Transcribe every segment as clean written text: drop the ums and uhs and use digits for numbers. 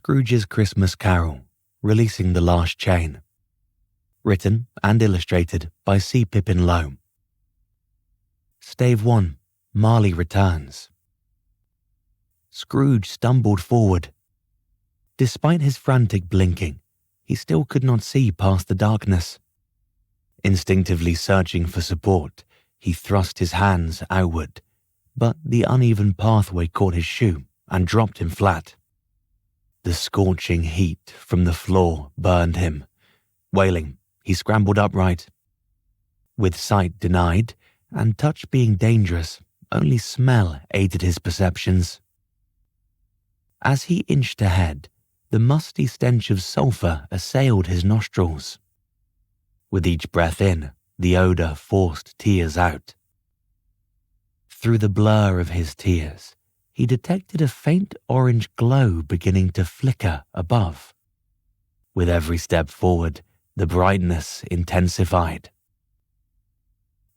Scrooge's Christmas Carol, Releasing the Last Chain. Written and illustrated by C. Pippin Lowe. Stave 1. Marley returns. Scrooge stumbled forward. Despite his frantic blinking, he still could not see past the darkness. Instinctively searching for support, he thrust his hands outward, but the uneven pathway caught his shoe and dropped him flat. The scorching heat from the floor burned him. Wailing, he scrambled upright. With sight denied and touch being dangerous, only smell aided his perceptions. As he inched ahead, the musty stench of sulphur assailed his nostrils. With each breath in, the odor forced tears out. Through the blur of his tears, he detected a faint orange glow beginning to flicker above. With every step forward, the brightness intensified.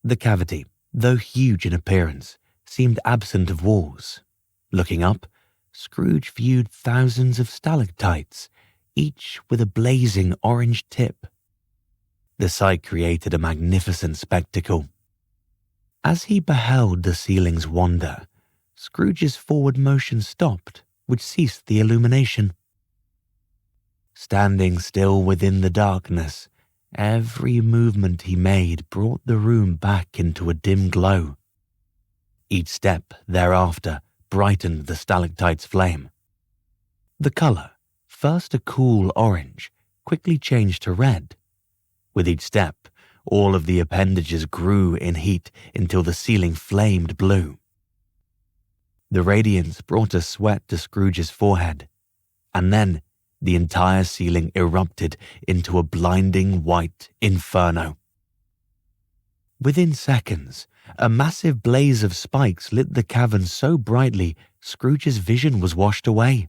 The cavity, though huge in appearance, seemed absent of walls. Looking up, Scrooge viewed thousands of stalactites, each with a blazing orange tip. The sight created a magnificent spectacle. As he beheld the ceilings wander, Scrooge's forward motion stopped, which ceased the illumination. Standing still within the darkness, every movement he made brought the room back into a dim glow. Each step thereafter brightened the stalactite's flame. The color, first a cool orange, quickly changed to red. With each step, all of the appendages grew in heat until the ceiling flamed blue. The radiance brought a sweat to Scrooge's forehead, and then the entire ceiling erupted into a blinding white inferno. Within seconds, a massive blaze of spikes lit the cavern so brightly Scrooge's vision was washed away.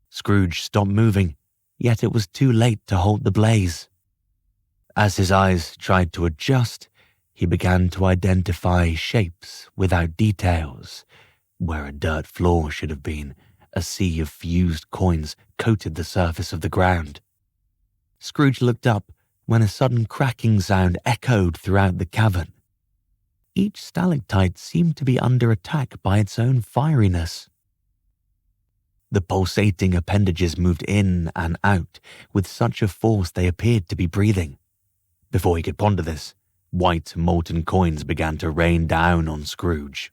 Scrooge stopped moving, yet it was too late to halt the blaze. As his eyes tried to adjust, he began to identify shapes without details. Where a dirt floor should have been, a sea of fused coins coated the surface of the ground. Scrooge looked up when a sudden cracking sound echoed throughout the cavern. Each stalactite seemed to be under attack by its own fieriness. The pulsating appendages moved in and out with such a force they appeared to be breathing. Before he could ponder this, white molten coins began to rain down on Scrooge.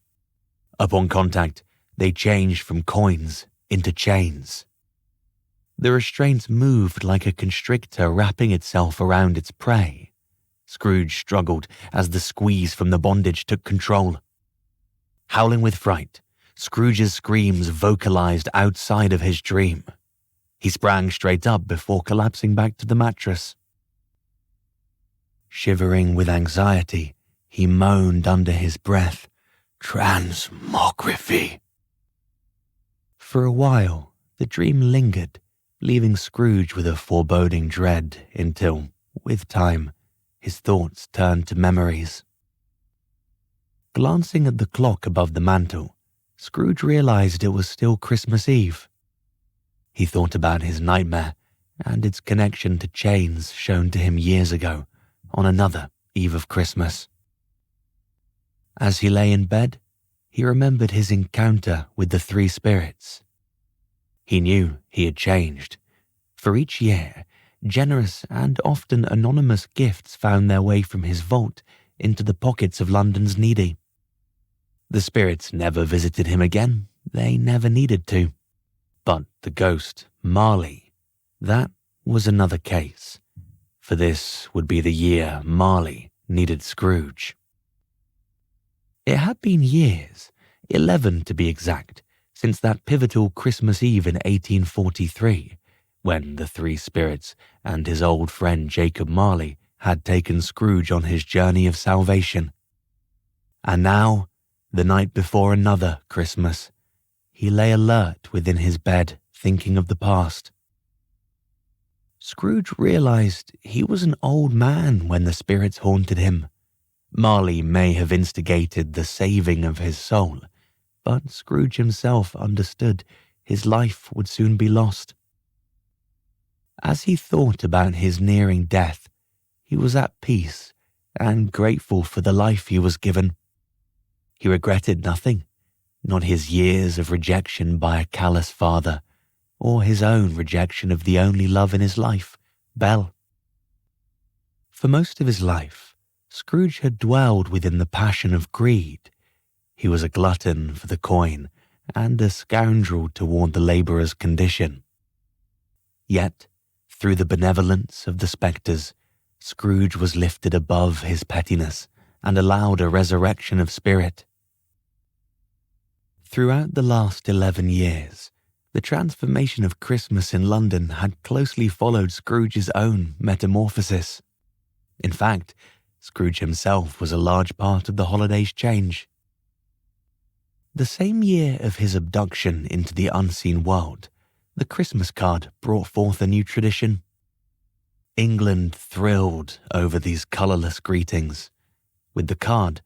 Upon contact, they changed from coins into chains. The restraints moved like a constrictor wrapping itself around its prey. Scrooge struggled as the squeeze from the bondage took control. Howling with fright, Scrooge's screams vocalized outside of his dream. He sprang straight up before collapsing back to the mattress. Shivering with anxiety, he moaned under his breath, "Transmography." For a while, the dream lingered, leaving Scrooge with a foreboding dread until, with time, his thoughts turned to memories. Glancing at the clock above the mantel, Scrooge realized it was still Christmas Eve. He thought about his nightmare and its connection to chains shown to him years ago on another eve of Christmas. As he lay in bed, he remembered his encounter with the three spirits. He knew he had changed. For each year, generous and often anonymous gifts found their way from his vault into the pockets of London's needy. The spirits never visited him again. They never needed to. But the ghost, Marley, that was another case. For this would be the year Marley needed Scrooge. It had been years, 11 to be exact, since that pivotal Christmas Eve in 1843, when the three spirits and his old friend Jacob Marley had taken Scrooge on his journey of salvation. And now, the night before another Christmas, he lay alert within his bed, thinking of the past. Scrooge realized he was an old man when the spirits haunted him. Marley may have instigated the saving of his soul, but Scrooge himself understood his life would soon be lost. As he thought about his nearing death, he was at peace and grateful for the life he was given. He regretted nothing, not his years of rejection by a callous father, or his own rejection of the only love in his life, Belle. For most of his life, Scrooge had dwelled within the passion of greed. He was a glutton for the coin and a scoundrel toward the labourer's condition. Yet, through the benevolence of the spectres, Scrooge was lifted above his pettiness and allowed a resurrection of spirit. Throughout the last 11 years, the transformation of Christmas in London had closely followed Scrooge's own metamorphosis. In fact, Scrooge himself was a large part of the holiday's change. The same year of his abduction into the unseen world, the Christmas card brought forth a new tradition. England thrilled over these colourless greetings. With the card,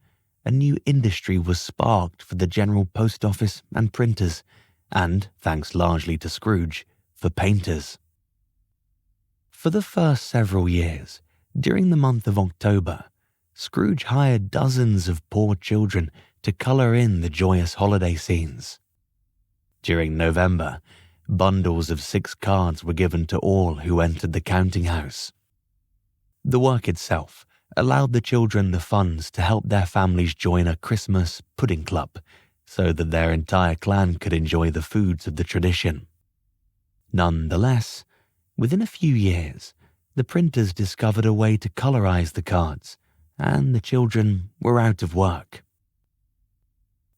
a new industry was sparked for the General Post Office and printers, and, thanks largely to Scrooge, for painters. For the first several years, during the month of October, Scrooge hired dozens of poor children to colour in the joyous holiday scenes. During November, bundles of 6 cards were given to all who entered the counting house. The work itself allowed the children the funds to help their families join a Christmas pudding club so that their entire clan could enjoy the foods of the tradition. Nonetheless, within a few years, the printers discovered a way to colourize the cards, and the children were out of work.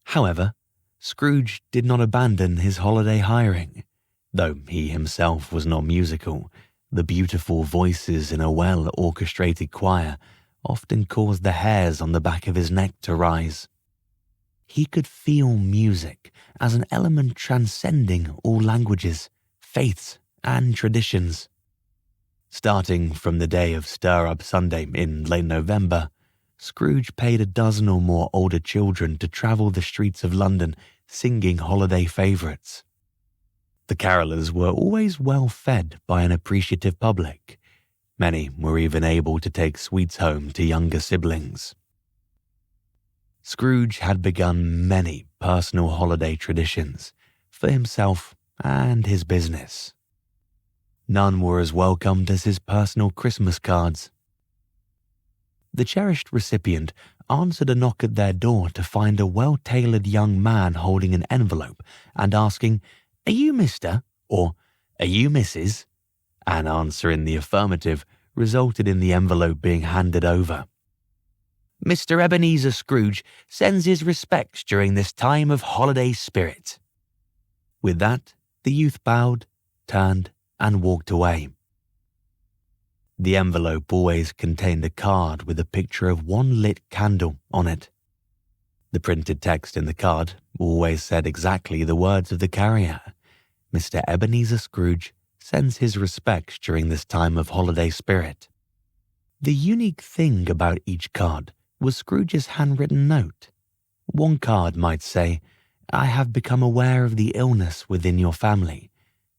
However, Scrooge did not abandon his holiday hiring. Though he himself was not musical, the beautiful voices in a well-orchestrated choir often caused the hairs on the back of his neck to rise. He could feel music as an element transcending all languages, faiths, and traditions. Starting from the day of Stir-Up Sunday in late November, Scrooge paid a dozen or more older children to travel the streets of London singing holiday favourites. The carolers were always well fed by an appreciative public. Many were even able to take sweets home to younger siblings. Scrooge had begun many personal holiday traditions for himself and his business. None were as welcomed as his personal Christmas cards. The cherished recipient answered a knock at their door to find a well-tailored young man holding an envelope and asking, "Are you Mr.?" or "Are you Mrs.?" An answer in the affirmative resulted in the envelope being handed over. "Mr. Ebenezer Scrooge sends his respects during this time of holiday spirit." With that, the youth bowed, turned, and walked away. The envelope always contained a card with a picture of one lit candle on it. The printed text in the card always said exactly the words of the carrier. Mr. Ebenezer Scrooge sends his respects during this time of holiday spirit. The unique thing about each card was Scrooge's handwritten note. One card might say, "I have become aware of the illness within your family.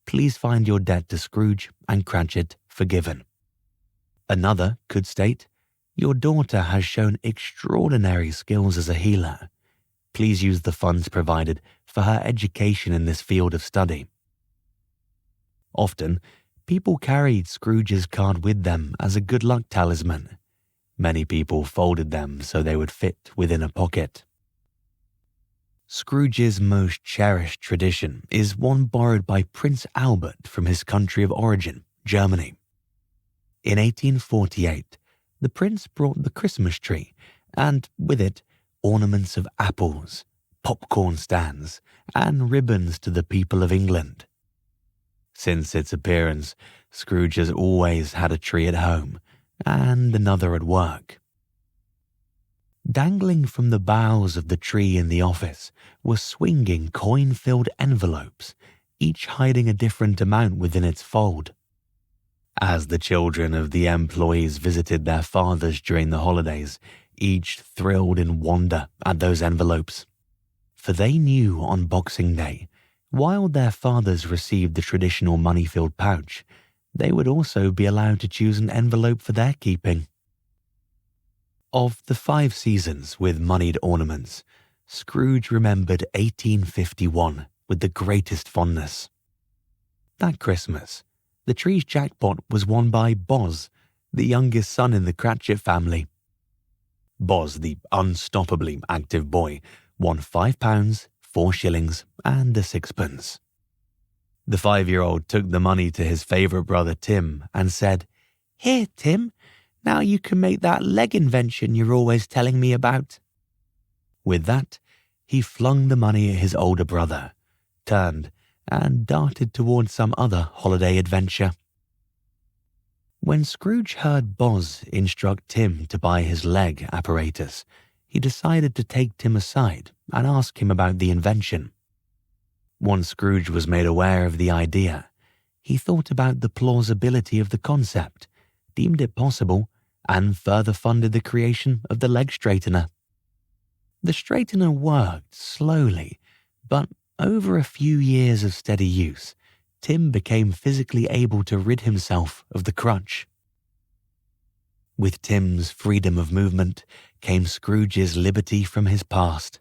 Please find your debt to Scrooge and Cratchit forgiven." Another could state, "Your daughter has shown extraordinary skills as a healer. Please use the funds provided for her education in this field of study." Often, people carried Scrooge's card with them as a good luck talisman. Many people folded them so they would fit within a pocket. Scrooge's most cherished tradition is one borrowed by Prince Albert from his country of origin, Germany. In 1848, the prince brought the Christmas tree, and with it, ornaments of apples, popcorn stands, and ribbons to the people of England. Since its appearance, Scrooge has always had a tree at home, and another at work. Dangling from the boughs of the tree in the office were swinging coin-filled envelopes, each hiding a different amount within its fold. As the children of the employees visited their fathers during the holidays, each thrilled in wonder at those envelopes. For they knew on Boxing Day, while their fathers received the traditional money-filled pouch, they would also be allowed to choose an envelope for their keeping. Of the 5 seasons with moneyed ornaments, Scrooge remembered 1851 with the greatest fondness. That Christmas, the tree's jackpot was won by Boz, the youngest son in the Cratchit family. Boz, the unstoppably active boy, won £5, 4 shillings, and a 6pence. The 5-year-old took the money to his favourite brother Tim and said, "Here, Tim, now you can make that leg invention you're always telling me about." With that, he flung the money at his older brother, turned, and darted towards some other holiday adventure. When Scrooge heard Boz instruct Tim to buy his leg apparatus, he decided to take Tim aside and ask him about the invention. Once Scrooge was made aware of the idea, he thought about the plausibility of the concept, deemed it possible, and further funded the creation of the leg straightener. The straightener worked slowly, but over a few years of steady use, Tim became physically able to rid himself of the crutch. With Tim's freedom of movement came Scrooge's liberty from his past.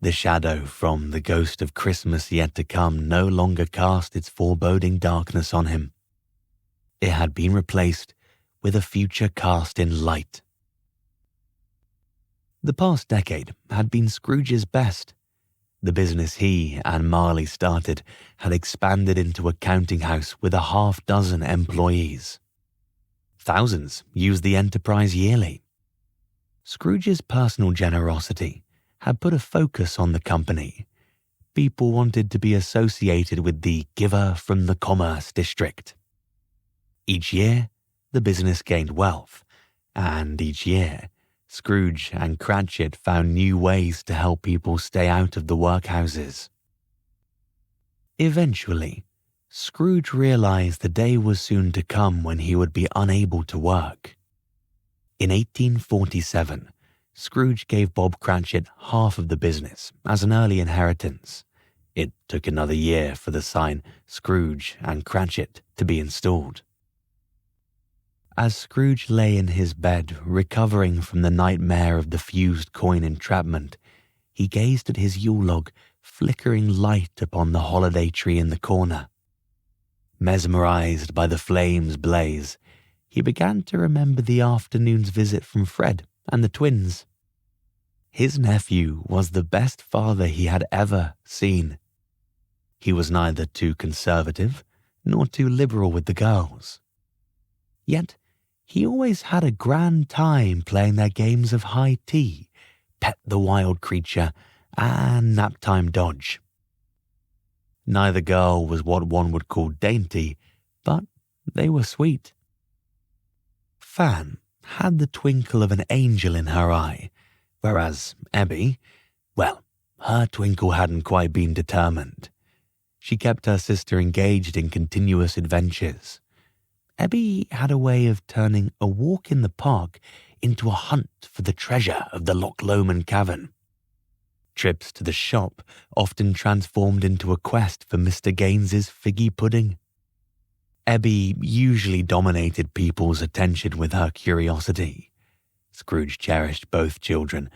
The shadow from the ghost of Christmas yet to come no longer cast its foreboding darkness on him. It had been replaced with a future cast in light. The past decade had been Scrooge's best. The business he and Marley started had expanded into a counting house with 6 employees. Thousands used the enterprise yearly. Scrooge's personal generosity had put a focus on the company. People wanted to be associated with the giver from the commerce district. Each year, the business gained wealth, and each year, Scrooge and Cratchit found new ways to help people stay out of the workhouses. Eventually, Scrooge realized the day was soon to come when he would be unable to work. In 1847, Scrooge gave Bob Cratchit half of the business as an early inheritance. It took another year for the sign Scrooge and Cratchit to be installed. As Scrooge lay in his bed, recovering from the nightmare of the fused coin entrapment, he gazed at his Yule log flickering light upon the holiday tree in the corner. Mesmerized by the flames' blaze, he began to remember the afternoon's visit from Fred and the twins. His nephew was the best father he had ever seen. He was neither too conservative nor too liberal with the girls. Yet, he always had a grand time playing their games of high tea, pet the wild creature, and naptime dodge. Neither girl was what one would call dainty, but they were sweet. Fan had the twinkle of an angel in her eye, whereas Ebby, well, her twinkle hadn't quite been determined. She kept her sister engaged in continuous adventures. Ebby had a way of turning a walk in the park into a hunt for the treasure of the Loch Lomond cavern. Trips to the shop often transformed into a quest for Mr. Gaines's figgy pudding. Ebby usually dominated people's attention with her curiosity. Scrooge cherished both children,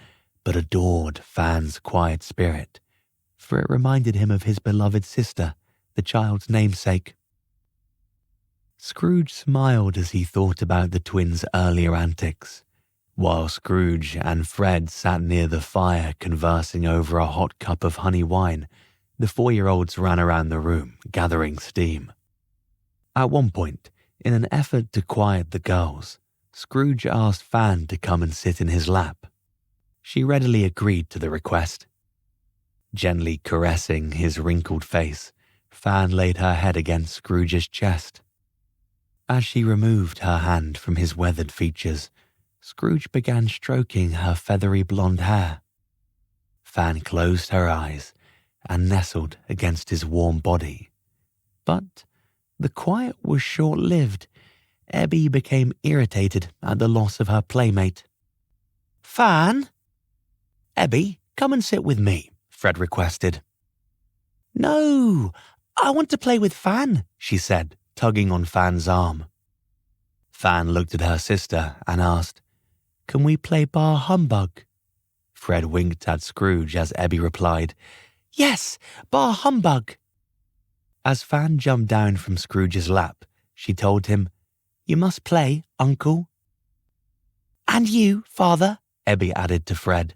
but adored Fan's quiet spirit, for it reminded him of his beloved sister, the child's namesake. Scrooge smiled as he thought about the twins' earlier antics. While Scrooge and Fred sat near the fire conversing over a hot cup of honey wine, the 4-year-olds ran around the room, gathering steam. At one point, in an effort to quiet the girls, Scrooge asked Fan to come and sit in his lap. She readily agreed to the request. Gently caressing his wrinkled face, Fan laid her head against Scrooge's chest. As she removed her hand from his weathered features, Scrooge began stroking her feathery blonde hair. Fan closed her eyes and nestled against his warm body. But the quiet was short-lived. Ebby became irritated at the loss of her playmate. "Fan?" "Ebby, come and sit with me," Fred requested. "No, I want to play with Fan," she said, tugging on Fan's arm. Fan looked at her sister and asked, "Can we play bar humbug?" Fred winked at Scrooge as Ebby replied, "Yes, bar humbug." As Fan jumped down from Scrooge's lap, she told him, "You must play, Uncle." "And you, Father," Ebby added to Fred.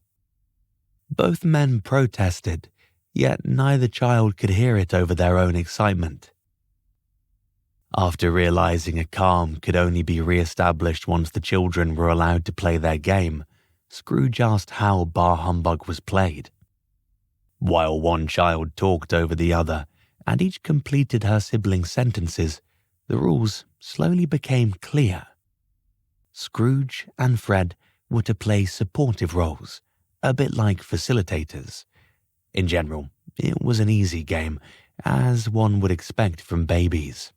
Both men protested, yet neither child could hear it over their own excitement. After realizing a calm could only be re-established once the children were allowed to play their game, Scrooge asked how bar humbug was played. While one child talked over the other, and each completed her sibling's sentences, the rules slowly became clear. Scrooge and Fred were to play supportive roles, a bit like facilitators. In general, it was an easy game, as one would expect from babies.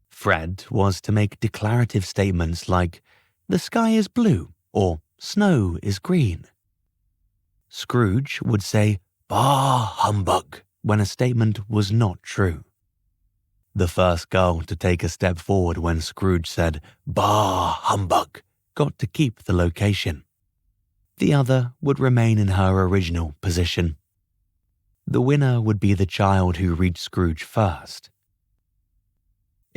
Fred was to make declarative statements like, "The sky is blue," or "Snow is green." Scrooge would say, "Bah humbug," when a statement was not true. The first girl to take a step forward when Scrooge said, "Bah humbug," got to keep the location. The other would remain in her original position. The winner would be the child who reached Scrooge first.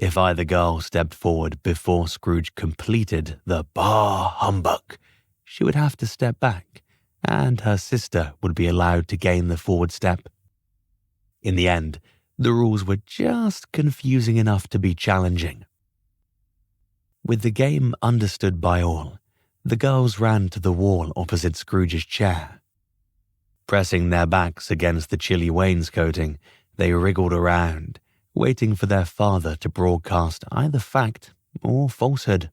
If either girl stepped forward before Scrooge completed the "Bah humbug," she would have to step back, and her sister would be allowed to gain the forward step. In the end, the rules were just confusing enough to be challenging. With the game understood by all, the girls ran to the wall opposite Scrooge's chair. Pressing their backs against the chilly wainscoting, they wriggled around, waiting for their father to broadcast either fact or falsehood.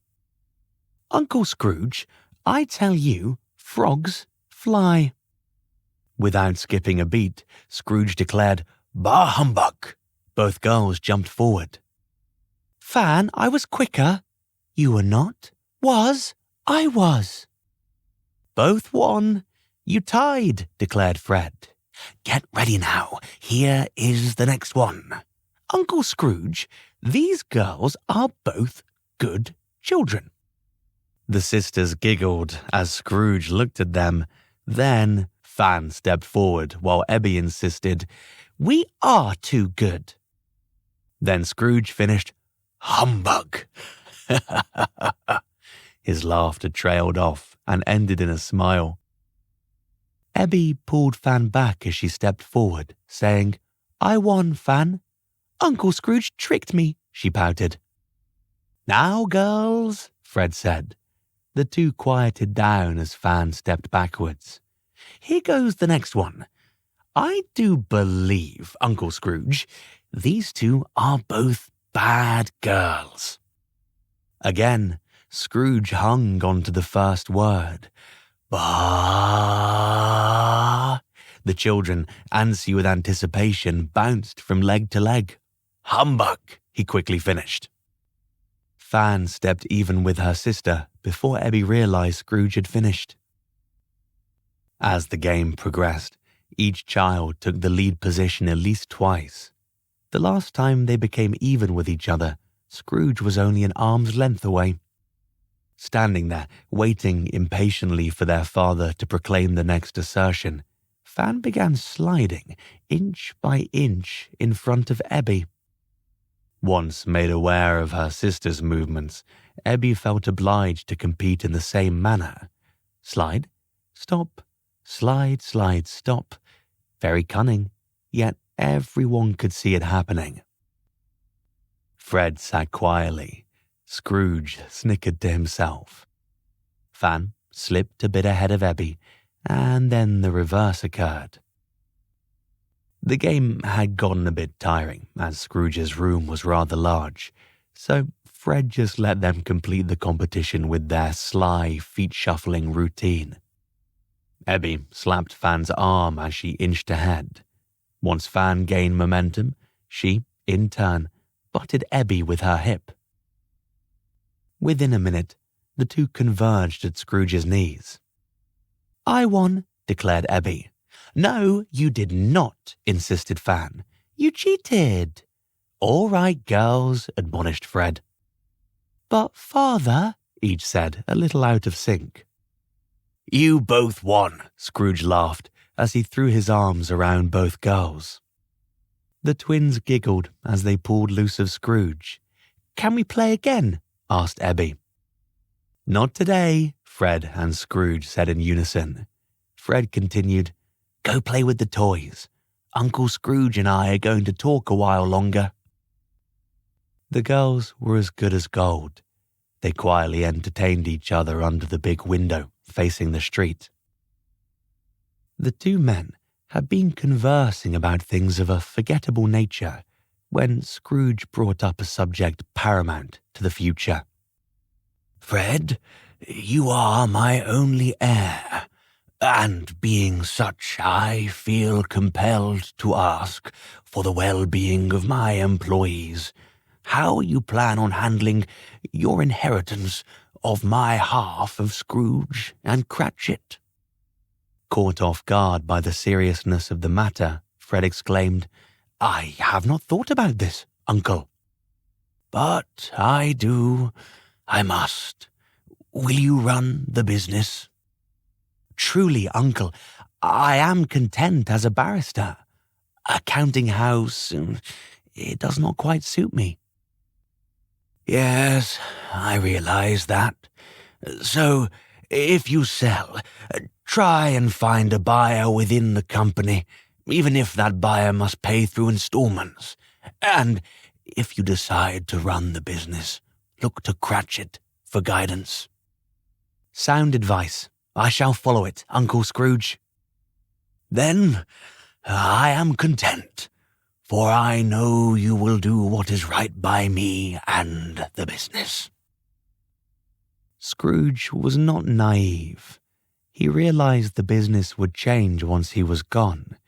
"Uncle Scrooge, I tell you, frogs fly." Without skipping a beat, Scrooge declared, "Bah humbug." Both girls jumped forward. "Fan, I was quicker." "You were not." "Was. I was." "Both won. You tied," declared Fred. "Get ready now. Here is the next one. Uncle Scrooge, these girls are both good children." The sisters giggled as Scrooge looked at them. Then Fan stepped forward while Ebby insisted, "We are too good." Then Scrooge finished, "Humbug." His laughter trailed off and ended in a smile. Ebby pulled Fan back as she stepped forward, saying, "I won, Fan. Uncle Scrooge tricked me," she pouted. "Now, girls," Fred said. The two quieted down as Fan stepped backwards. "Here goes the next one. I do believe, Uncle Scrooge, these two are both bad girls." Again, Scrooge hung onto the first word. "Bah." The children, antsy with anticipation, bounced from leg to leg. "Humbug," he quickly finished. Fan stepped even with her sister before Ebby realized Scrooge had finished. As the game progressed, each child took the lead position at least twice. The last time they became even with each other, Scrooge was only an arm's length away. Standing there, waiting impatiently for their father to proclaim the next assertion, Fan began sliding, inch by inch, in front of Ebby. Once made aware of her sister's movements, Ebby felt obliged to compete in the same manner. Slide, stop, slide, slide, stop. Very cunning, yet everyone could see it happening. Fred sat quietly. Scrooge snickered to himself. Fan slipped a bit ahead of Ebby, and then the reverse occurred. The game had gotten a bit tiring, as Scrooge's room was rather large, so Fred just let them complete the competition with their sly, feet-shuffling routine. Ebby slapped Fan's arm as she inched ahead. Once Fan gained momentum, she, in turn, butted Ebby with her hip. Within a minute, the two converged at Scrooge's knees. "I won," declared Ebby. "No, you did not," insisted Fan. "You cheated." All right, girls, admonished Fred. But, Father, each said, a little out of sync. You both won, Scrooge laughed as he threw his arms around both girls. The twins giggled as they pulled loose of Scrooge. Can we play again? Asked Ebby. Not today, Fred and Scrooge said in unison. Fred continued, Go play with the toys. Uncle Scrooge and I are going to talk a while longer. The girls were as good as gold. They quietly entertained each other under the big window facing the street. The two men had been conversing about things of a forgettable nature when Scrooge brought up a subject paramount to the future. Fred, you are my only heir, and being such, I feel compelled to ask, for the well-being of my employees, how you plan on handling your inheritance of my half of Scrooge and Cratchit. Caught off guard by the seriousness of the matter, Fred exclaimed, I have not thought about this, Uncle. But I do. I must. Will you run the business? Truly, Uncle, I am content as a barrister. A counting house, it does not quite suit me. Yes, I realize that. So, if you sell, try and find a buyer within the company, even if that buyer must pay through installments. And if you decide to run the business, look to Cratchit for guidance. Sound advice. I shall follow it, Uncle Scrooge. Then I am content, for I know you will do what is right by me and the business. Scrooge was not naive. He realized the business would change once he was gone.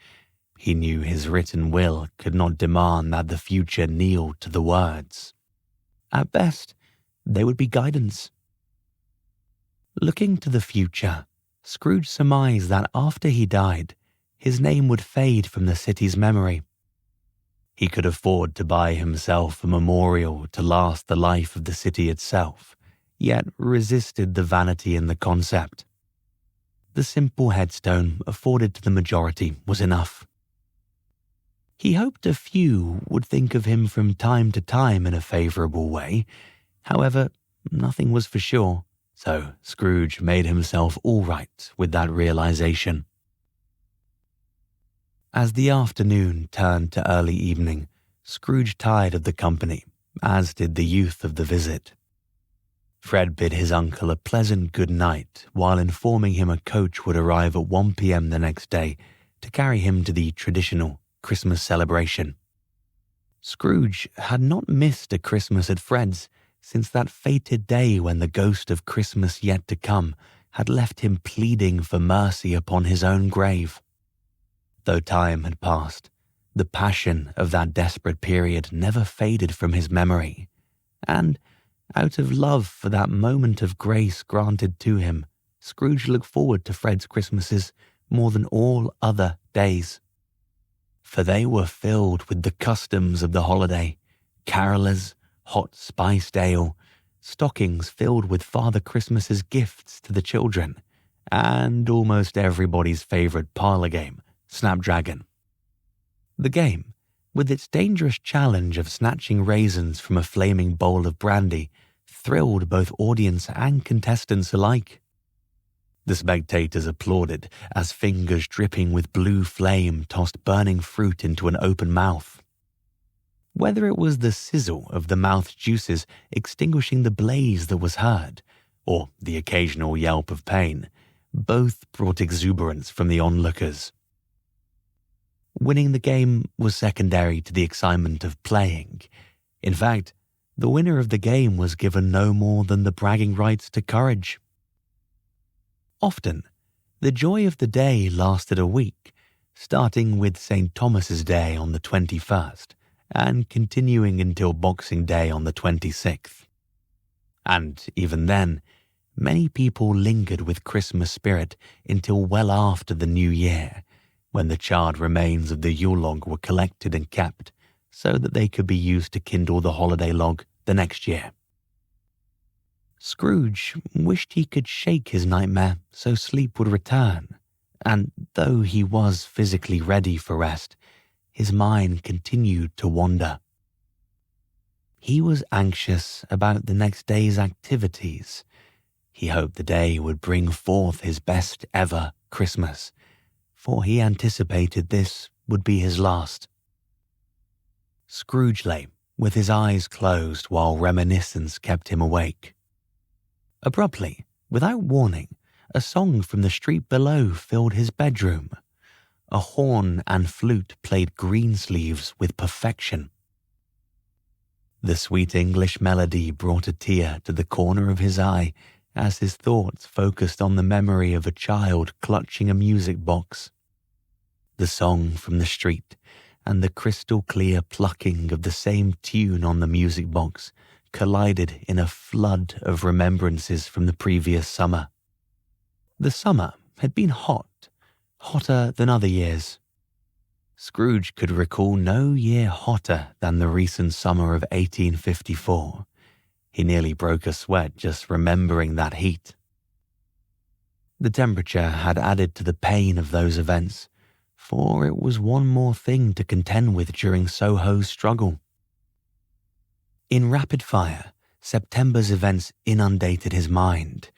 He knew his written will could not demand that the future kneel to the words. At best, they would be guidance. Looking to the future, Scrooge surmised that after he died, his name would fade from the city's memory. He could afford to buy himself a memorial to last the life of the city itself, yet resisted the vanity in the concept. The simple headstone afforded to the majority was enough. He hoped a few would think of him from time to time in a favourable way. However, nothing was for sure, so Scrooge made himself all right with that realization. As the afternoon turned to early evening, Scrooge tired of the company, as did the youth of the visit. Fred bid his uncle a pleasant good night while informing him a coach would arrive at 1 p.m. the next day to carry him to the traditional Christmas celebration. Scrooge had not missed a Christmas at Fred's since that fated day when the ghost of Christmas yet to come had left him pleading for mercy upon his own grave. Though time had passed, the passion of that desperate period never faded from his memory, and, out of love for that moment of grace granted to him, Scrooge looked forward to Fred's Christmases more than all other days. For they were filled with the customs of the holiday, carolers, hot spiced ale, stockings filled with Father Christmas's gifts to the children, and almost everybody's favourite parlour game, Snapdragon. The game, with its dangerous challenge of snatching raisins from a flaming bowl of brandy, thrilled both audience and contestants alike. The spectators applauded as fingers dripping with blue flame tossed burning fruit into an open mouth. Whether it was the sizzle of the mouth's juices extinguishing the blaze that was heard, or the occasional yelp of pain, both brought exuberance from the onlookers. Winning the game was secondary to the excitement of playing. In fact, the winner of the game was given no more than the bragging rights to courage. Often, the joy of the day lasted a week, starting with St. Thomas's Day on the 21st and continuing until Boxing Day on the 26th. And even then, many people lingered with Christmas spirit until well after the New Year, when the charred remains of the Yule log were collected and kept, so that they could be used to kindle the holiday log the next year. Scrooge wished he could shake his nightmare so sleep would return, and though he was physically ready for rest, his mind continued to wander. He was anxious about the next day's activities. He hoped the day would bring forth his best ever Christmas, for he anticipated this would be his last. Scrooge lay with his eyes closed while reminiscence kept him awake. Abruptly, without warning, a song from the street below filled his bedroom. A horn and flute played Greensleeves with perfection. The sweet English melody brought a tear to the corner of his eye as his thoughts focused on the memory of a child clutching a music box. The song from the street and the crystal clear plucking of the same tune on the music box collided in a flood of remembrances from the previous summer. The summer had been hot, hotter than other years. Scrooge could recall no year hotter than the recent summer of 1854. He nearly broke a sweat just remembering that heat. The temperature had added to the pain of those events, for it was one more thing to contend with during Soho's struggle. In rapid fire, September's events inundated his mind.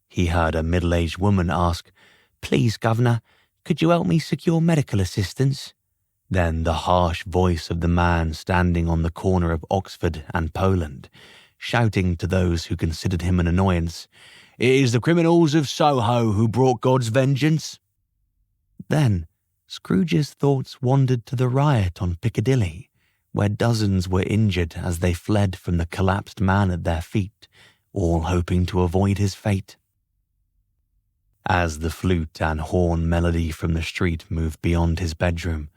He heard a middle-aged woman ask, "Please, Governor, could you help me secure medical assistance?" Then the harsh voice of the man standing on the corner of Oxford and Poland, shouting to those who considered him an annoyance, "It is the criminals of Soho who brought God's vengeance." Then Scrooge's thoughts wandered to the riot on Piccadilly, where dozens were injured as they fled from the collapsed man at their feet, all hoping to avoid his fate. As the flute and horn melody from the street moved beyond his bedroom,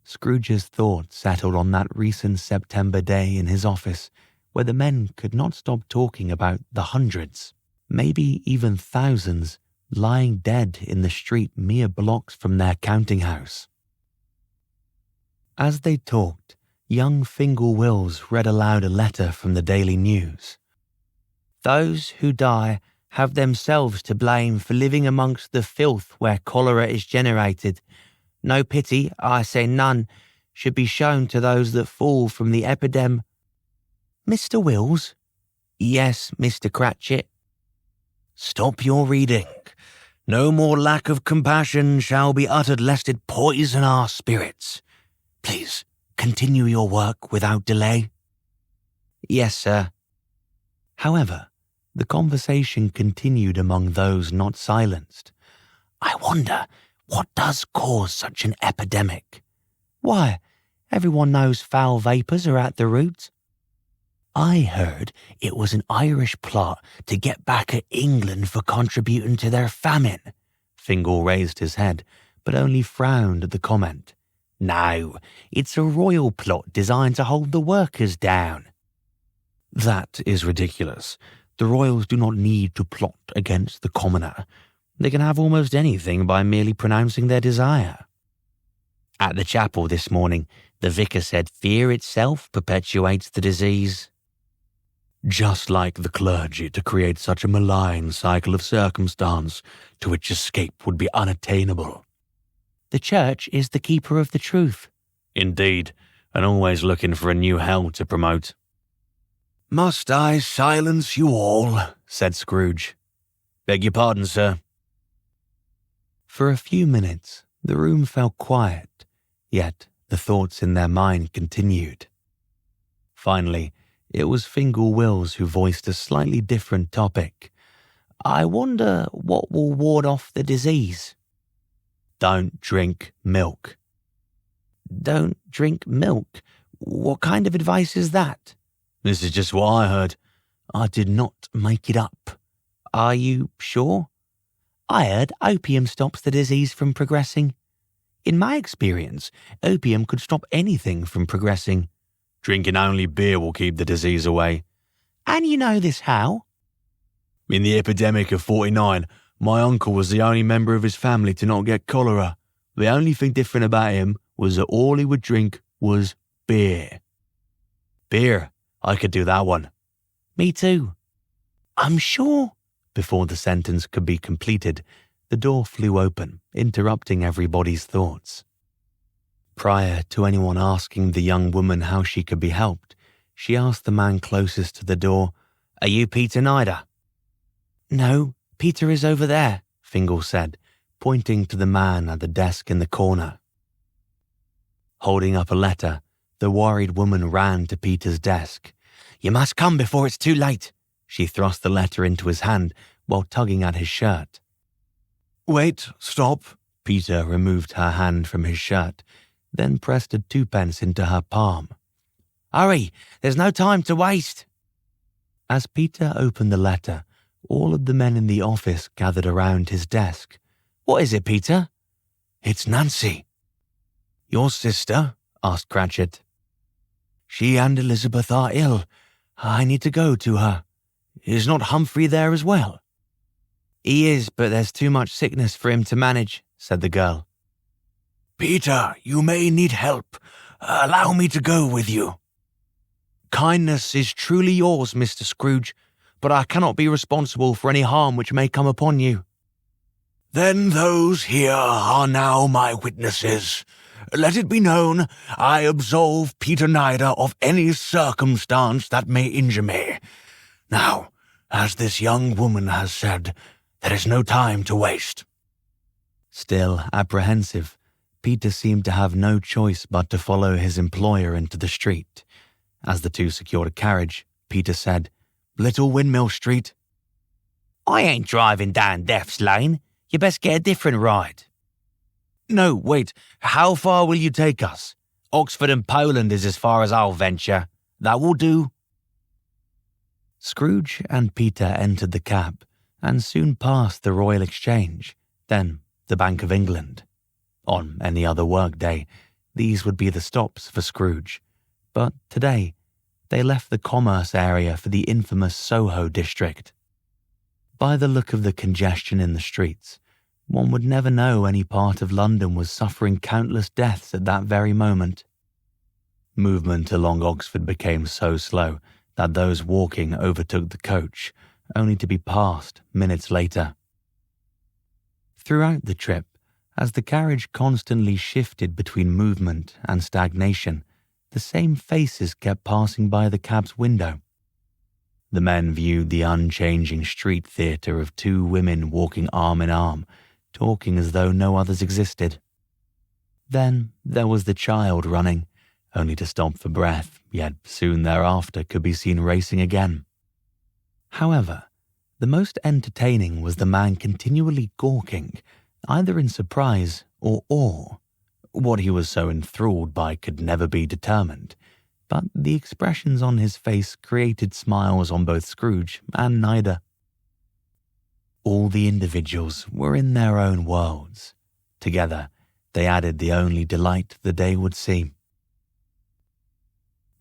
Scrooge's thoughts settled on that recent September day in his office, where the men could not stop talking about the hundreds, maybe even thousands, lying dead in the street mere blocks from their counting house. As they talked, young Fingal Wills read aloud a letter from the Daily News. "Those who die have themselves to blame for living amongst the filth where cholera is generated. No pity, I say none, should be shown to those that fall from the epidemic." "Mr. Wills?" "Yes, Mr. Cratchit." "Stop your reading. No more lack of compassion shall be uttered lest it poison our spirits. Please, continue your work without delay." "Yes, sir." However, the conversation continued among those not silenced. "I wonder what does cause such an epidemic?" "Why, everyone knows foul vapours are at the root." "I heard it was an Irish plot to get back at England for contributing to their famine." Fingal raised his head, but only frowned at the comment. "No, it's a royal plot designed to hold the workers down." "That is ridiculous. The royals do not need to plot against the commoner. They can have almost anything by merely pronouncing their desire." "At the chapel this morning, the vicar said fear itself perpetuates the disease." "Just like the clergy to create such a malign cycle of circumstance to which escape would be unattainable." "The church is the keeper of the truth." "Indeed, and always looking for a new hell to promote." "Must I silence you all?" said Scrooge. "Beg your pardon, sir." For a few minutes, the room fell quiet, yet the thoughts in their mind continued. Finally, it was Fingal Wills who voiced a slightly different topic. "I wonder what will ward off the disease." "Don't drink milk." "Don't drink milk? What kind of advice is that?" "This is just what I heard. I did not make it up." "Are you sure?" "I heard opium stops the disease from progressing." "In my experience, opium could stop anything from progressing." "Drinking only beer will keep the disease away." "And you know this how?" "In the epidemic of 49, my uncle was the only member of his family to not get cholera. The only thing different about him was that all he would drink was Beer. Beer. I could do that one. Me too. I'm sure. Before the sentence could be completed, the door flew open, interrupting everybody's thoughts. Prior to anyone asking the young woman how she could be helped, she asked the man closest to the door, "Are you Peter Nider?" "No, Peter is over there," Fingal said, pointing to the man at the desk in the corner. Holding up a letter, the worried woman ran to Peter's desk. "You must come before it's too late." She thrust the letter into his hand while tugging at his shirt. "Wait, stop." Peter removed her hand from his shirt, then pressed a 2p into her palm. "Hurry, there's no time to waste." As Peter opened the letter, all of the men in the office gathered around his desk. "What is it, Peter?" "It's Nancy." "Your sister?" asked Cratchit. "She and Elizabeth are ill. I need to go to her. Is not Humphrey there as well?" "He is, but there's too much sickness for him to manage," said the girl. "Peter, you may need help. Allow me to go with you." "Kindness is truly yours, Mr. Scrooge, but I cannot be responsible for any harm which may come upon you." "Then those here are now my witnesses. Let it be known, I absolve Peter Nider of any circumstance that may injure me. Now, as this young woman has said, there is no time to waste." Still apprehensive, Peter seemed to have no choice but to follow his employer into the street. As the two secured a carriage, Peter said, "Little Windmill Street." "I ain't driving down Death's Lane. You best get a different ride." "No, wait. How far will you take us?" "Oxford and Poland is as far as I'll venture. That will do." Scrooge and Peter entered the cab and soon passed the Royal Exchange, then the Bank of England. On any other workday, these would be the stops for Scrooge, but today they left the commerce area for the infamous Soho district. By the look of the congestion in the streets, one would never know any part of London was suffering countless deaths at that very moment. Movement along Oxford became so slow that those walking overtook the coach, only to be passed minutes later. Throughout the trip, as the carriage constantly shifted between movement and stagnation, the same faces kept passing by the cab's window. The men viewed the unchanging street theatre of two women walking arm in arm, talking as though no others existed. Then there was the child running, only to stop for breath, yet soon thereafter could be seen racing again. However, the most entertaining was the man continually gawking, either in surprise or awe. What he was so enthralled by could never be determined, but the expressions on his face created smiles on both Scrooge and Nider. All the individuals were in their own worlds. Together, they added the only delight the day would see.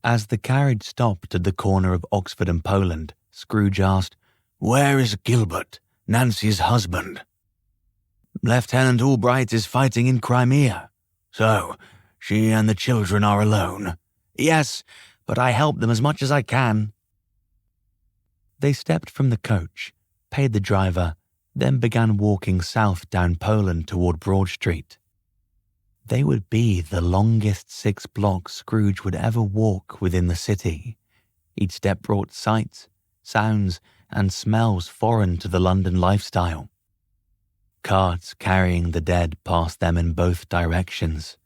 As the carriage stopped at the corner of Oxford and Poland, Scrooge asked, "Where is Gilbert, Nancy's husband?" "Lieutenant Albright is fighting in Crimea." "So, she and the children are alone?" "Yes, but I help them as much as I can." They stepped from the coach, paid the driver, then began walking south down Poland toward Broad Street. They would be the longest 6 blocks Scrooge would ever walk within the city. Each step brought sights, sounds, and smells foreign to the London lifestyle. Carts carrying the dead passed them in both directions.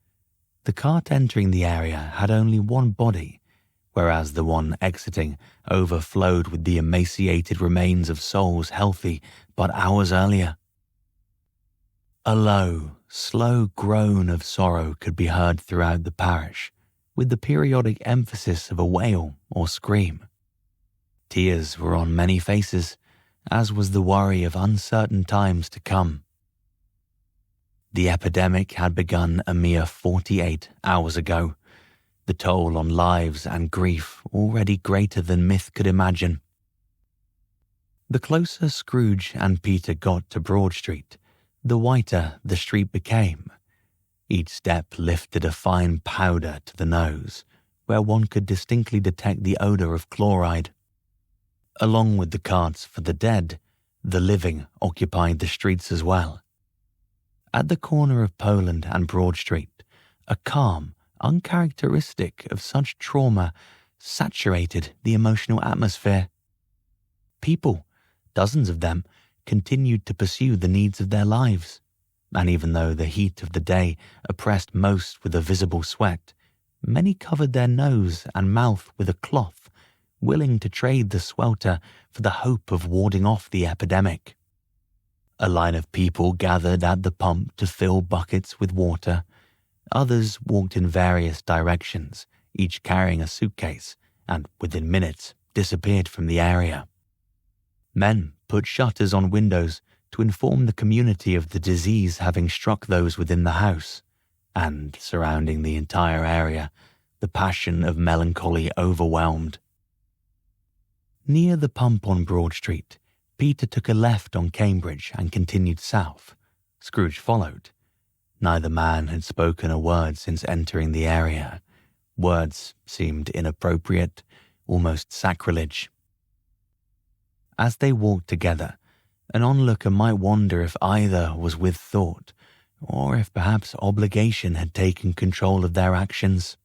The cart entering the area had only one body, whereas the one exiting overflowed with the emaciated remains of souls healthy but hours earlier. A low, slow groan of sorrow could be heard throughout the parish, with the periodic emphasis of a wail or scream. Tears were on many faces, as was the worry of uncertain times to come. The epidemic had begun a mere 48 hours ago, the toll on lives and grief already greater than myth could imagine. The closer Scrooge and Peter got to Broad Street, the whiter the street became. Each step lifted a fine powder to the nose, where one could distinctly detect the odour of chloride. Along with the carts for the dead, the living occupied the streets as well. At the corner of Poland and Broad Street, a calm, uncharacteristic of such trauma, saturated the emotional atmosphere. People, dozens of them, continued to pursue the needs of their lives, and even though the heat of the day oppressed most with a visible sweat, many covered their nose and mouth with a cloth, willing to trade the swelter for the hope of warding off the epidemic. A line of people gathered at the pump to fill buckets with water. Others walked in various directions, each carrying a suitcase, and within minutes disappeared from the area. Men put shutters on windows to inform the community of the disease having struck those within the house, and surrounding the entire area, the passion of melancholy overwhelmed. Near the pump on Broad Street, Peter took a left on Cambridge and continued south. Scrooge followed. Neither man had spoken a word since entering the area. Words seemed inappropriate, almost sacrilege. As they walked together, an onlooker might wonder if either was with thought, or if perhaps obligation had taken control of their actions.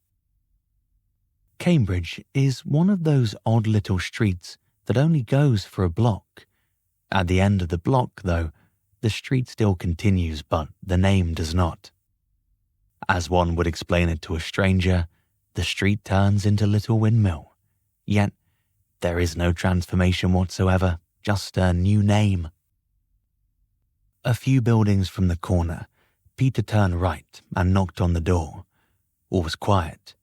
Cambridge is one of those odd little streets that only goes for a block. At the end of the block, though, the street still continues, but the name does not. As one would explain it to a stranger, the street turns into Little Windmill. Yet, there is no transformation whatsoever, just a new name. A few buildings from the corner, Peter turned right and knocked on the door. All was quiet.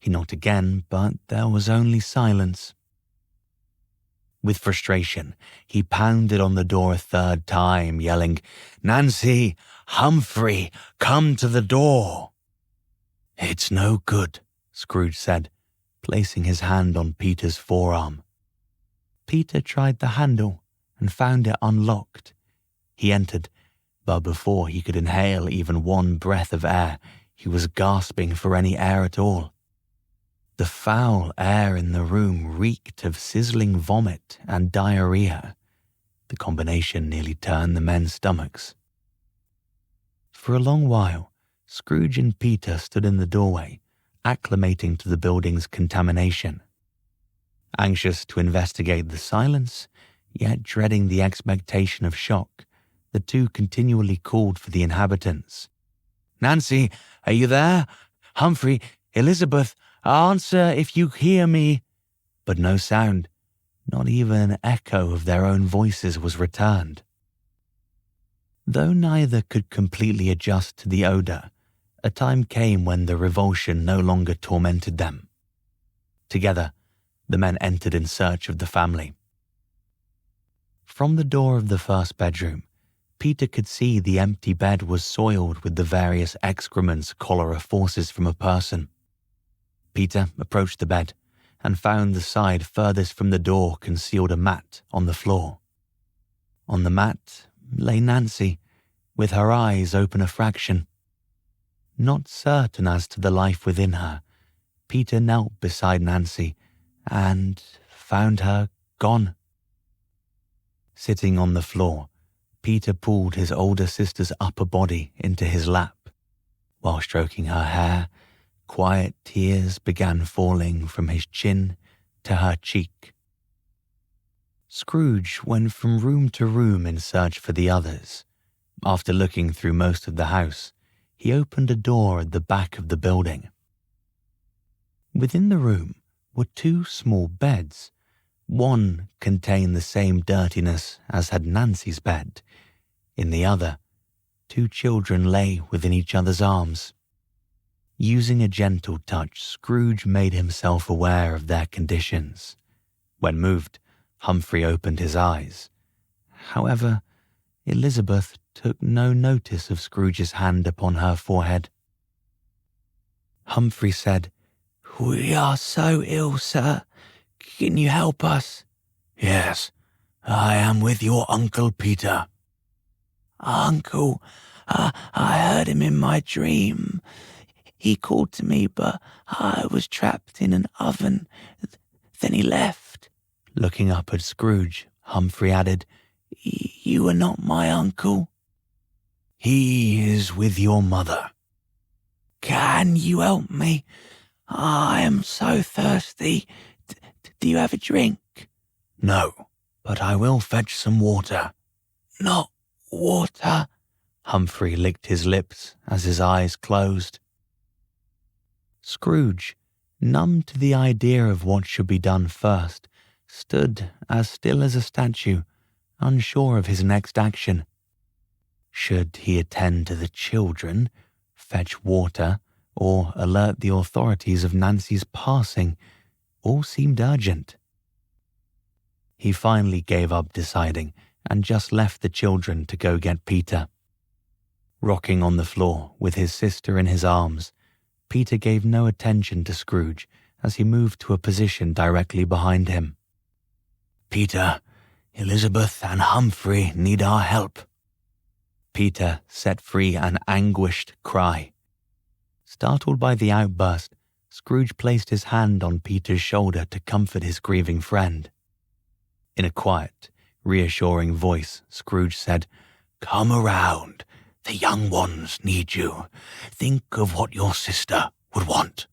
He knocked again, but there was only silence. With frustration, he pounded on the door a third time, yelling, "Nancy! Humphrey! Come to the door!" "It's no good," Scrooge said, placing his hand on Peter's forearm. Peter tried the handle and found it unlocked. He entered, but before he could inhale even one breath of air, he was gasping for any air at all. The foul air in the room reeked of sizzling vomit and diarrhea. The combination nearly turned the men's stomachs. For a long while, Scrooge and Peter stood in the doorway, acclimating to the building's contamination. Anxious to investigate the silence, yet dreading the expectation of shock, the two continually called for the inhabitants. "Nancy, are you there? Humphrey, Elizabeth, answer if you hear me." But no sound, not even an echo of their own voices was returned. Though neither could completely adjust to the odour, a time came when the revulsion no longer tormented them. Together, the men entered in search of the family. From the door of the first bedroom, Peter could see the empty bed was soiled with the various excrements cholera forces from a person. Peter approached the bed and found the side furthest from the door concealed a mat on the floor. On the mat lay Nancy, with her eyes open a fraction. Not certain as to the life within her, Peter knelt beside Nancy and found her gone. Sitting on the floor, Peter pulled his older sister's upper body into his lap. While stroking her hair, quiet tears began falling from his chin to her cheek. Scrooge went from room to room in search for the others. After looking through most of the house, he opened a door at the back of the building. Within the room were two small beds. One contained the same dirtiness as had Nancy's bed. In the other, two children lay within each other's arms. Using a gentle touch, Scrooge made himself aware of their conditions. When moved, Humphrey opened his eyes. However, Elizabeth took no notice of Scrooge's hand upon her forehead. Humphrey said, "We are so ill, sir. Can you help us?" "Yes, I am with your Uncle Peter." "Uncle, I heard him in my dream. He called to me, but I was trapped in an oven. Then he left." Looking up at Scrooge, Humphrey added, "You are not my uncle." "He is with your mother." "Can you help me? I am so thirsty. Do you have a drink?" "No, but I will fetch some water." "Not water." Humphrey licked his lips as his eyes closed. Scrooge, numb to the idea of what should be done first, stood as still as a statue, unsure of his next action. Should he attend to the children, fetch water, or alert the authorities of Nancy's passing? All seemed urgent. He finally gave up deciding and just left the children to go get Peter. Rocking on the floor with his sister in his arms, Peter gave no attention to Scrooge as he moved to a position directly behind him. "Peter, Elizabeth and Humphrey need our help." Peter set free an anguished cry. Startled by the outburst, Scrooge placed his hand on Peter's shoulder to comfort his grieving friend. In a quiet, reassuring voice, Scrooge said, "Come around. The young ones need you. Think of what your sister would want."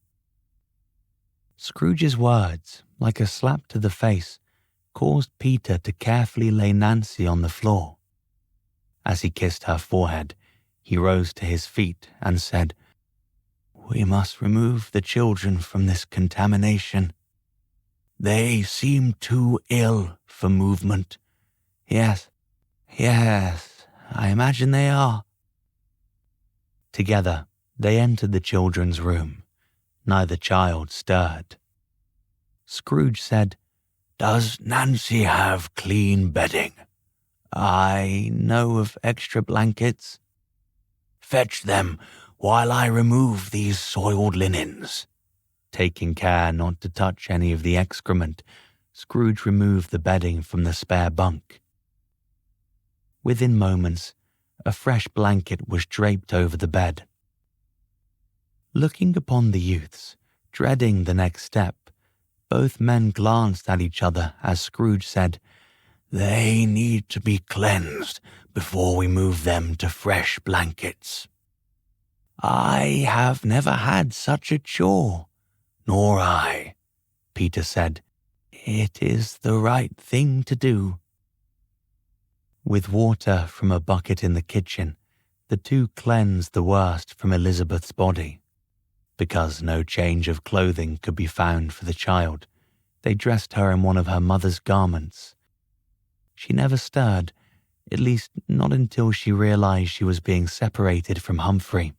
Scrooge's words, like a slap to the face, caused Peter to carefully lay Nancy on the floor. As he kissed her forehead, he rose to his feet and said, "We must remove the children from this contamination. They seem too ill for movement." Yes, I imagine they are." Together, they entered the children's room. Neither child stirred. Scrooge said, "Does Nancy have clean bedding?" "I know of extra blankets." "Fetch them while I remove these soiled linens." Taking care not to touch any of the excrement, Scrooge removed the bedding from the spare bunk. Within moments, a fresh blanket was draped over the bed. Looking upon the youths, dreading the next step, both men glanced at each other as Scrooge said, "They need to be cleansed before we move them to fresh blankets." "I have never had such a chore." "Nor I," Peter said. "It is the right thing to do." With water from a bucket in the kitchen, the two cleansed the worst from Elizabeth's body. Because no change of clothing could be found for the child, they dressed her in one of her mother's garments. She never stirred, at least not until she realized she was being separated from Humphrey.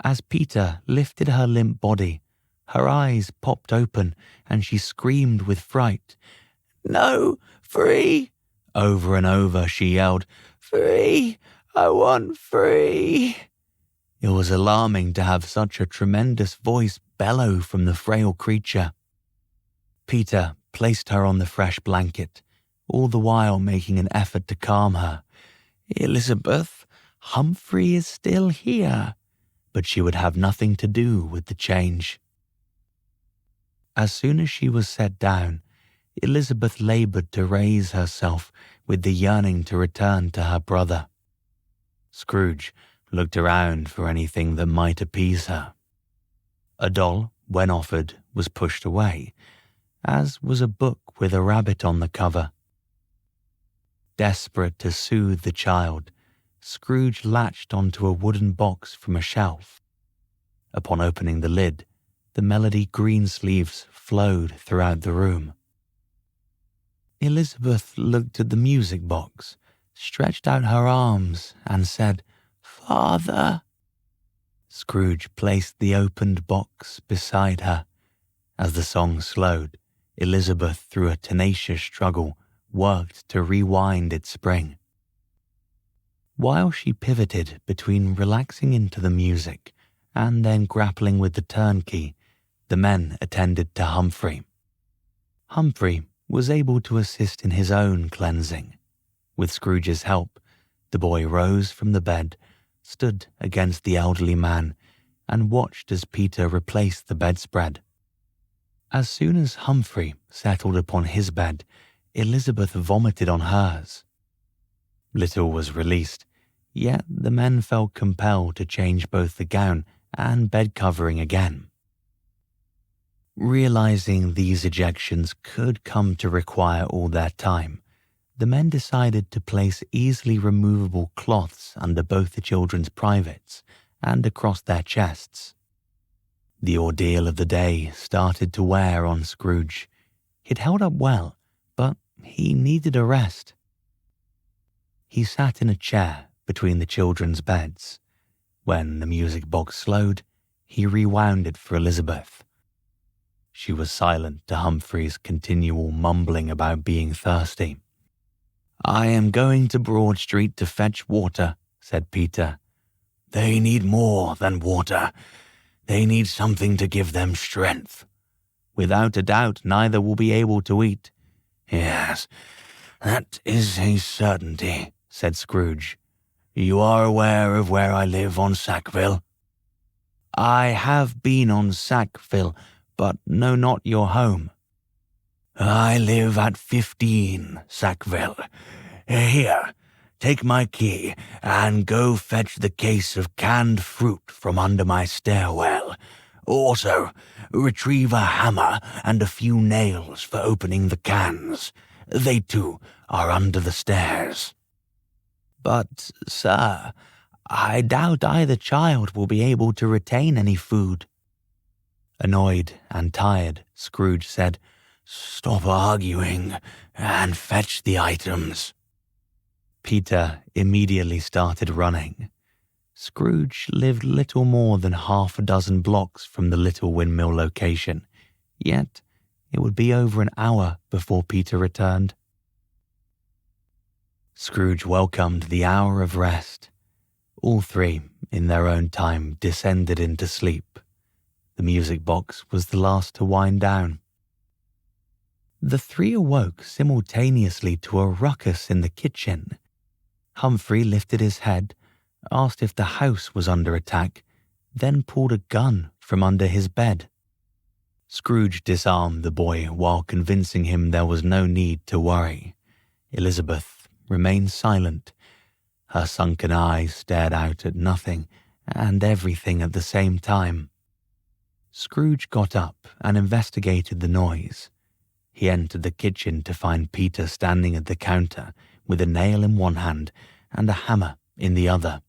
As Peter lifted her limp body, her eyes popped open and she screamed with fright. "No, free!" Over and over she yelled, "Free! I want free!" It was alarming to have such a tremendous voice bellow from the frail creature. Peter placed her on the fresh blanket, all the while making an effort to calm her. "Elizabeth, Humphrey is still here," but she would have nothing to do with the change. As soon as she was set down, Elizabeth labored to raise herself with the yearning to return to her brother. Scrooge looked around for anything that might appease her. A doll, when offered, was pushed away, as was a book with a rabbit on the cover. Desperate to soothe the child, Scrooge latched onto a wooden box from a shelf. Upon opening the lid, the melody Greensleeves flowed throughout the room. Elizabeth looked at the music box, stretched out her arms, and said, "Father." Scrooge placed the opened box beside her. As the song slowed, Elizabeth, through a tenacious struggle, worked to rewind its spring. While she pivoted between relaxing into the music and then grappling with the turnkey, the men attended to Humphrey. Humphrey was able to assist in his own cleansing. With Scrooge's help, the boy rose from the bed, stood against the elderly man, and watched as Peter replaced the bedspread. As soon as Humphrey settled upon his bed, Elizabeth vomited on hers. Little was released, yet the men felt compelled to change both the gown and bed covering again. Realizing these ejections could come to require all their time, the men decided to place easily removable cloths under both the children's privates and across their chests. The ordeal of the day started to wear on Scrooge. He'd held up well, but he needed a rest. He sat in a chair between the children's beds. When the music box slowed, he rewound it for Elizabeth. She was silent to Humphrey's continual mumbling about being thirsty. "I am going to Broad Street to fetch water," said Peter. "They need more than water. They need something to give them strength." "Without a doubt, neither will be able to eat." "Yes, that is a certainty," said Scrooge. "You are aware of where I live on Sackville?" "I have been on Sackville, but know not your home." "I live at 15 Sackville. Here, take my key and go fetch the case of canned fruit from under my stairwell. Also, retrieve a hammer and a few nails for opening the cans. They too are under the stairs." "But, sir, I doubt either child will be able to retain any food." Annoyed and tired, Scrooge said, "Stop arguing and fetch the items." Peter immediately started running. Scrooge lived little more than half a dozen blocks from the little windmill location, yet it would be over an hour before Peter returned. Scrooge welcomed the hour of rest. All three, in their own time, descended into sleep. The music box was the last to wind down. The three awoke simultaneously to a ruckus in the kitchen. Humphrey lifted his head, asked if the house was under attack, then pulled a gun from under his bed. Scrooge disarmed the boy while convincing him there was no need to worry. Elizabeth remained silent. Her sunken eyes stared out at nothing and everything at the same time. Scrooge got up and investigated the noise. He entered the kitchen to find Peter standing at the counter with a nail in one hand and a hammer in the other.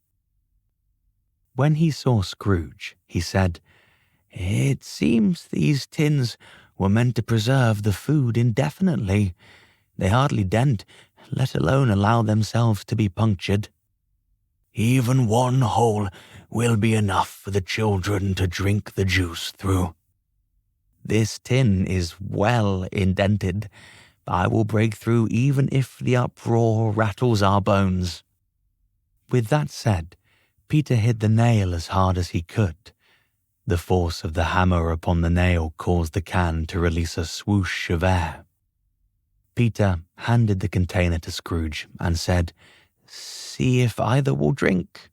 When he saw Scrooge, he said, "It seems these tins were meant to preserve the food indefinitely. They hardly dent, let alone allow themselves to be punctured." "Even one hole will be enough for the children to drink the juice through." "This tin is well indented. I will break through even if the uproar rattles our bones." With that said, Peter hit the nail as hard as he could. The force of the hammer upon the nail caused the can to release a swoosh of air. Peter handed the container to Scrooge and said, "See if either will drink."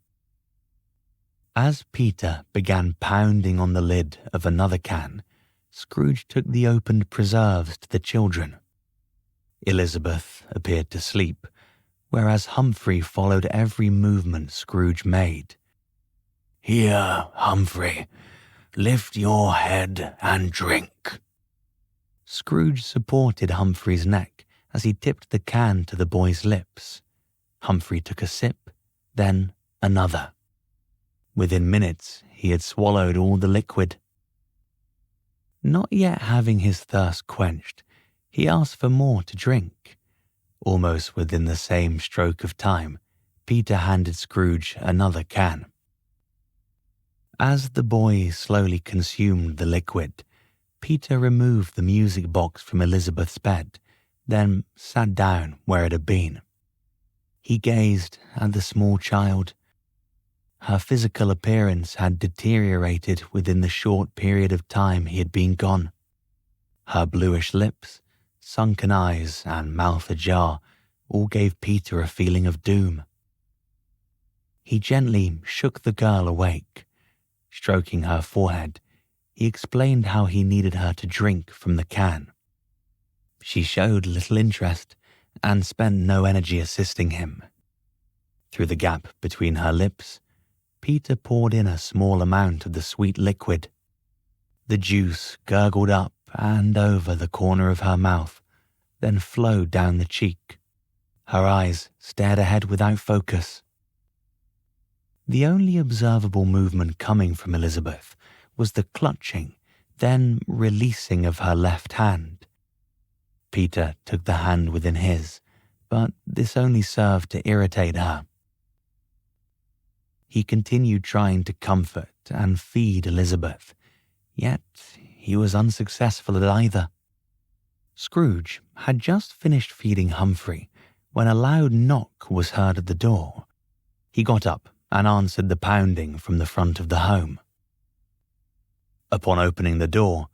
As Peter began pounding on the lid of another can, Scrooge took the opened preserves to the children. Elizabeth appeared to sleep, whereas Humphrey followed every movement Scrooge made. "Here, Humphrey, lift your head and drink." Scrooge supported Humphrey's neck as he tipped the can to the boy's lips. Humphrey took a sip, then another. Within minutes, he had swallowed all the liquid. Not yet having his thirst quenched, he asked for more to drink. Almost within the same stroke of time, Peter handed Scrooge another can. As the boy slowly consumed the liquid, Peter removed the music box from Elizabeth's bed, then sat down where it had been. He gazed at the small child. Her physical appearance had deteriorated within the short period of time he had been gone. Her bluish lips, sunken eyes, and mouth ajar all gave Peter a feeling of doom. He gently shook the girl awake. Stroking her forehead, he explained how he needed her to drink from the can. She showed little interest and spent no energy assisting him. Through the gap between her lips, Peter poured in a small amount of the sweet liquid. The juice gurgled up and over the corner of her mouth, then flowed down the cheek. Her eyes stared ahead without focus. The only observable movement coming from Elizabeth was the clutching, then releasing of her left hand. Peter took the hand within his, but this only served to irritate her. He continued trying to comfort and feed Elizabeth, yet he was unsuccessful at either. Scrooge had just finished feeding Humphrey when a loud knock was heard at the door. He got up and answered the pounding from the front of the home. Upon opening the door,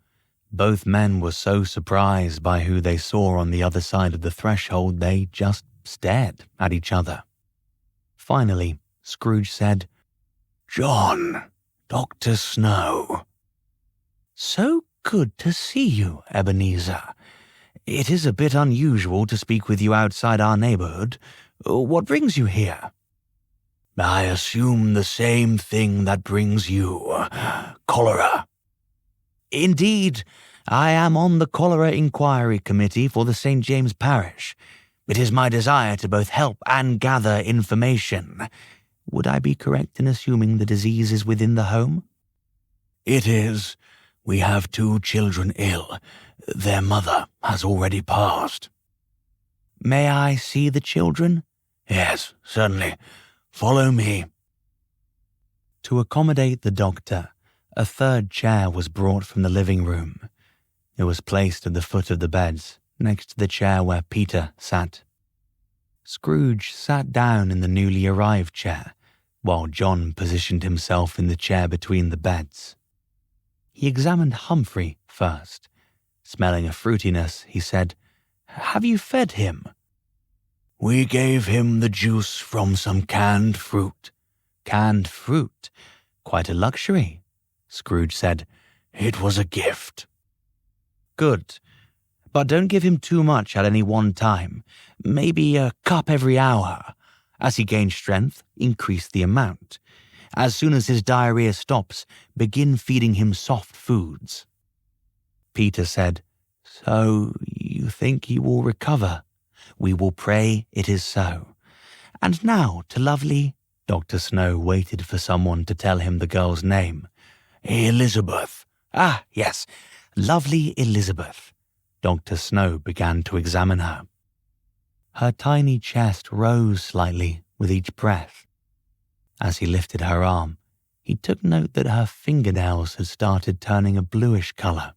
both men were so surprised by who they saw on the other side of the threshold they just stared at each other. Finally, Scrooge said, "John, Dr. Snow." "So good to see you, Ebenezer. It is a bit unusual to speak with you outside our neighborhood. What brings you here?" "I assume the same thing that brings you, cholera." "Indeed, I am on the Cholera Inquiry Committee for the St. James Parish. It is my desire to both help and gather information. Would I be correct in assuming the disease is within the home?" "It is. We have 2 children ill. Their mother has already passed." "May I see the children?" "Yes, certainly. Follow me." To accommodate the doctor, a third chair was brought from the living room. It was placed at the foot of the beds, next to the chair where Peter sat. Scrooge sat down in the newly arrived chair, while John positioned himself in the chair between the beds. He examined Humphrey first. Smelling a fruitiness, he said, "Have you fed him?" "We gave him the juice from some canned fruit." "Canned fruit? Quite a luxury," Scrooge said. "It was a gift." "Good. But don't give him too much at any one time. Maybe a cup every hour. As he gains strength, increase the amount. As soon as his diarrhea stops, begin feeding him soft foods." Peter said, "So you think he will recover? We will pray it is so. And now to lovely—" Dr. Snow waited for someone to tell him the girl's name. "Elizabeth." "Ah, yes, lovely Elizabeth." Dr. Snow began to examine her. Her tiny chest rose slightly with each breath. As he lifted her arm, he took note that her fingernails had started turning a bluish color.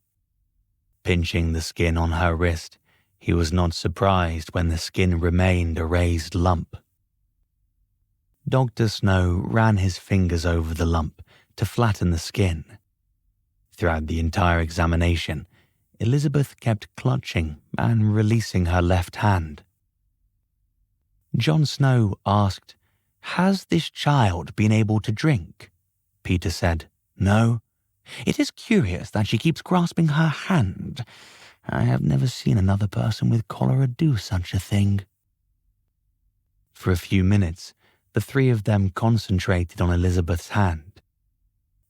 Pinching the skin on her wrist, he was not surprised when the skin remained a raised lump. Dr. Snow ran his fingers over the lump to flatten the skin. Throughout the entire examination, Elizabeth kept clutching and releasing her left hand. John Snow asked, "Has this child been able to drink?" Peter said, "No. It is curious that she keeps grasping her hand. I have never seen another person with cholera do such a thing." For a few minutes, the 3 of them concentrated on Elizabeth's hand.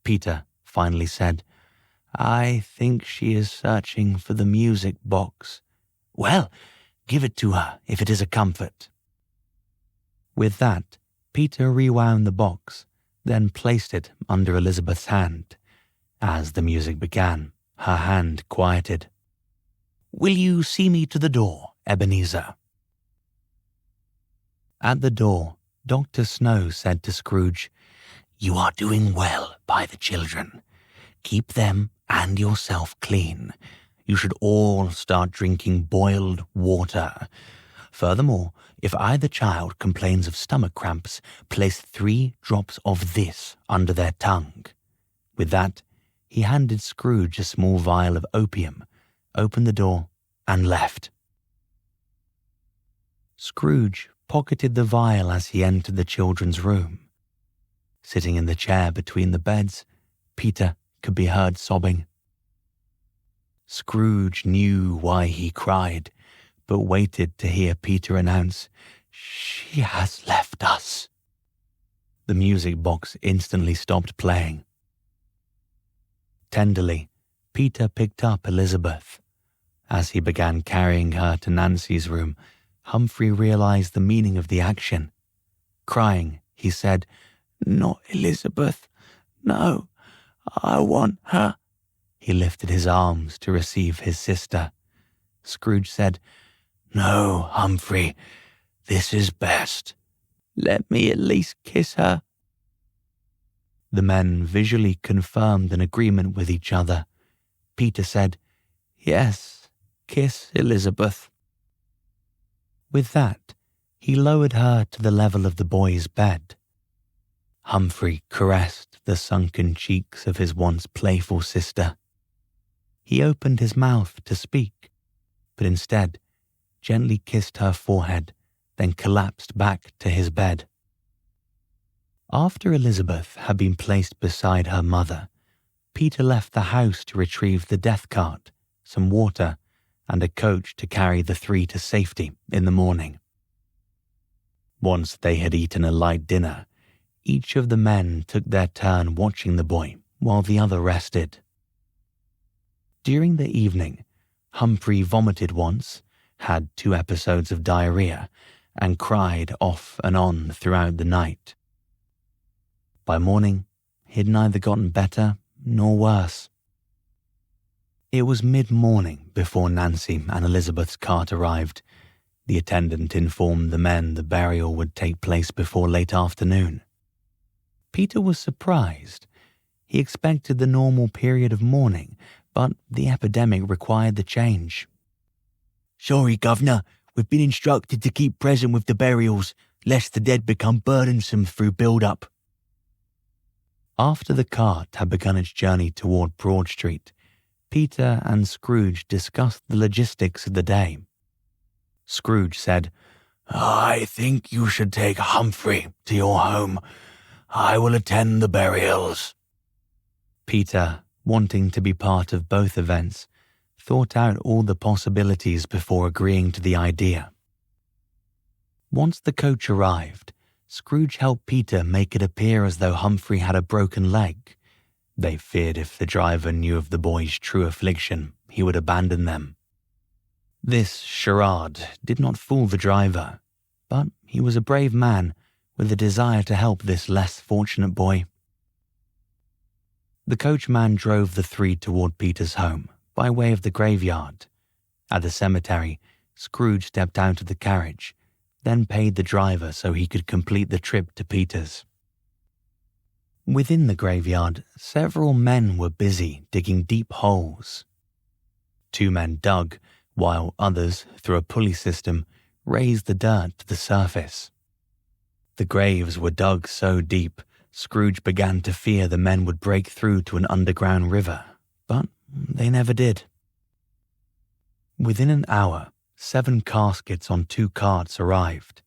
Peter finally said, "I think she is searching for the music box." "Well, give it to her if it is a comfort." With that, Peter rewound the box, then placed it under Elizabeth's hand. As the music began, her hand quieted. "Will you see me to the door, Ebenezer?" At the door, Dr. Snow said to Scrooge, "You are doing well by the children. Keep them and yourself clean. You should all start drinking boiled water. Furthermore, if either child complains of stomach cramps, place 3 drops of this under their tongue." With that, he handed Scrooge a small vial of opium, opened the door, and left. Scrooge pocketed the vial as he entered the children's room. Sitting in the chair between the beds, Peter could be heard sobbing. Scrooge knew why he cried, but waited to hear Peter announce, "She has left us." The music box instantly stopped playing. Tenderly, Peter picked up Elizabeth. As he began carrying her to Nancy's room, Humphrey realized the meaning of the action. Crying, he said, "Not Elizabeth. No, I want her." He lifted his arms to receive his sister. Scrooge said, "No, Humphrey, this is best. Let me at least kiss her." The men visually confirmed an agreement with each other. Peter said, "Yes, kiss Elizabeth." With that, he lowered her to the level of the boy's bed. Humphrey caressed the sunken cheeks of his once playful sister. He opened his mouth to speak, but instead gently kissed her forehead, then collapsed back to his bed. After Elizabeth had been placed beside her mother, Peter left the house to retrieve the death cart, some water, and a coach to carry the three to safety in the morning. Once they had eaten a light dinner, each of the men took their turn watching the boy while the other rested. During the evening, Humphrey vomited once, had 2 episodes of diarrhea, and cried off and on throughout the night. By morning, he'd neither gotten better nor worse. It was mid-morning before Nancy and Elizabeth's cart arrived. The attendant informed the men the burial would take place before late afternoon. Peter was surprised. He expected the normal period of mourning, but the epidemic required the change. "Sorry, Governor, we've been instructed to keep present with the burials, lest the dead become burdensome through build-up." After the cart had begun its journey toward Broad Street, Peter and Scrooge discussed the logistics of the day. Scrooge said, "I think you should take Humphrey to your home. I will attend the burials." Peter, wanting to be part of both events, thought out all the possibilities before agreeing to the idea. Once the coach arrived, Scrooge helped Peter make it appear as though Humphrey had a broken leg. They feared if the driver knew of the boy's true affliction, he would abandon them. This charade did not fool the driver, but he was a brave man with a desire to help this less fortunate boy. The coachman drove the three toward Peter's home by way of the graveyard. At the cemetery, Scrooge stepped out of the carriage, then paid the driver so he could complete the trip to Peter's. Within the graveyard, several men were busy digging deep holes. 2 men dug, while others, through a pulley system, raised the dirt to the surface. The graves were dug so deep, Scrooge began to fear the men would break through to an underground river, but they never did. Within an hour, 7 caskets on 2 carts arrived.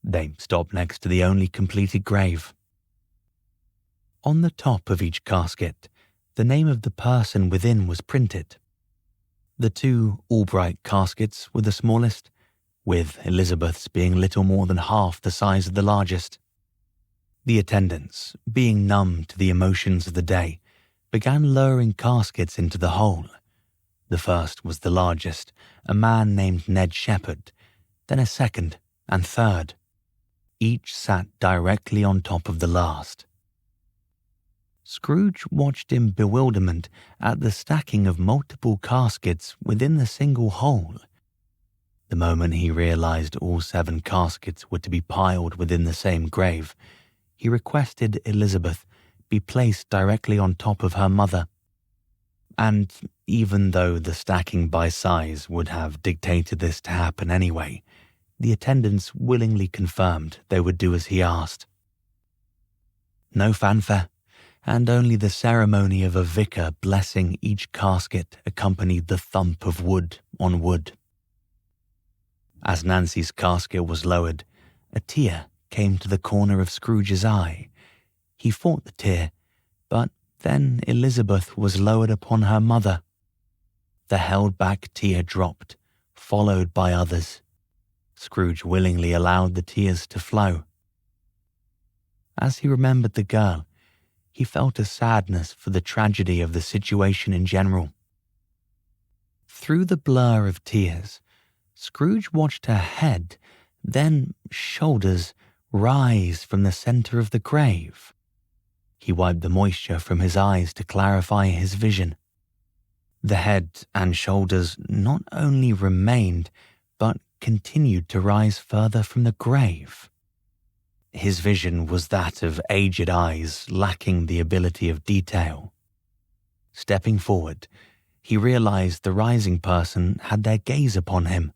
They stopped next to the only completed grave. On the top of each casket, the name of the person within was printed. The 2 Albright caskets were the smallest, with Elizabeth's being little more than half the size of the largest. The attendants, being numb to the emotions of the day, began lowering caskets into the hole. The first was the largest, a man named Ned Shepherd, then a second and third. Each sat directly on top of the last. Scrooge watched in bewilderment at the stacking of multiple caskets within the single hole. The moment he realized all 7 caskets were to be piled within the same grave, he requested Elizabeth be placed directly on top of her mother. And even though the stacking by size would have dictated this to happen anyway, the attendants willingly confirmed they would do as he asked. No fanfare, and only the ceremony of a vicar blessing each casket accompanied the thump of wood on wood. As Nancy's casket was lowered, a tear came to the corner of Scrooge's eye. He fought the tear, but Then Elizabeth was lowered upon her mother. The held-back tear dropped, followed by others. Scrooge willingly allowed the tears to flow. As he remembered the girl, he felt a sadness for the tragedy of the situation in general. Through the blur of tears, Scrooge watched her head, then shoulders, rise from the center of the grave. He wiped the moisture from his eyes to clarify his vision. The head and shoulders not only remained, but continued to rise further from the grave. His vision was that of aged eyes lacking the ability of detail. Stepping forward, he realized the rising person had their gaze upon him.